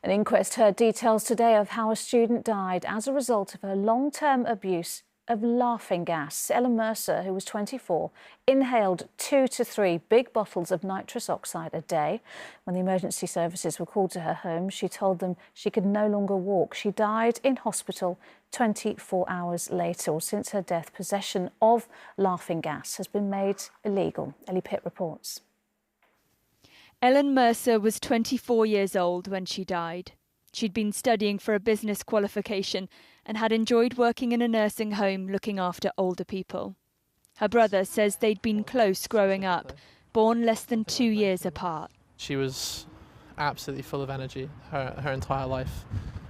An inquest heard details today of how a student died as a result of her long-term abuse of laughing gas. Ellen Mercer, who was 24, inhaled 2 to 3 big bottles of nitrous oxide a day. When the emergency services were called to her home, she told them she could no longer walk. She died in hospital 24 hours later. Since her death, possession of laughing gas has been made illegal. Ellie Pitt reports. Ellen Mercer was 24 years old when she died. She'd been studying for a business qualification and had enjoyed working in a nursing home looking after older people. Her brother says they'd been close growing up, born less than 2 years apart. She was absolutely full of energy her entire life,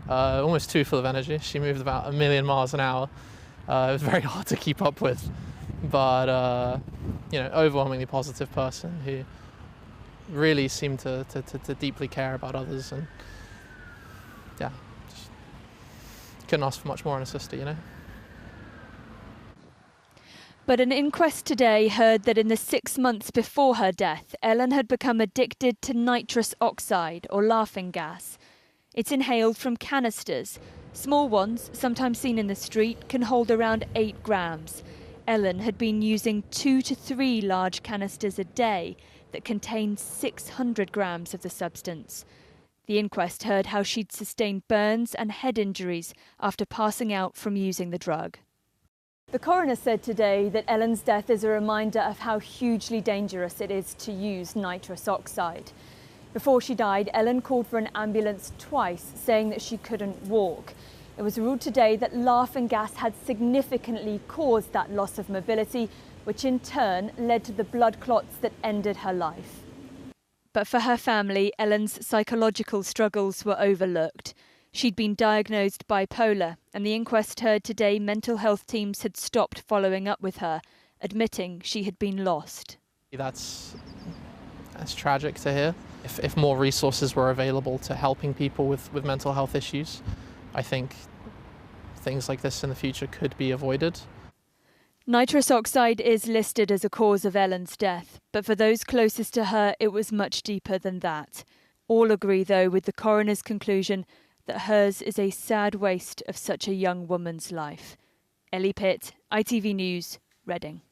almost too full of energy. She moved about 1 million miles an hour. It was very hard to keep up with, but overwhelmingly positive person who really seemed to deeply care about others, and yeah, just couldn't ask for much more in a sister, you know. But an inquest today heard that in the 6 months before her death, Ellen had become addicted to nitrous oxide, or laughing gas. It's inhaled from canisters. Small ones, sometimes seen in the street, can hold around 8 grams. Ellen had been using 2 to 3 large canisters a day that contained 600 grams of the substance. The inquest heard how she'd sustained burns and head injuries after passing out from using the drug. The coroner said today that Ellen's death is a reminder of how hugely dangerous it is to use nitrous oxide. Before she died, Ellen called for an ambulance twice, saying that she couldn't walk. It was ruled today that laughing gas had significantly caused that loss of mobility, which in turn led to the blood clots that ended her life. But for her family, Ellen's psychological struggles were overlooked. She'd been diagnosed bipolar, and the inquest heard today mental health teams had stopped following up with her, admitting she had been lost. That's tragic to hear. If more resources were available to helping people with mental health issues, I think things like this in the future could be avoided. Nitrous oxide is listed as a cause of Ellen's death, but for those closest to her, it was much deeper than that. All agree, though, with the coroner's conclusion that hers is a sad waste of such a young woman's life. Ellie Pitt, ITV News, Reading.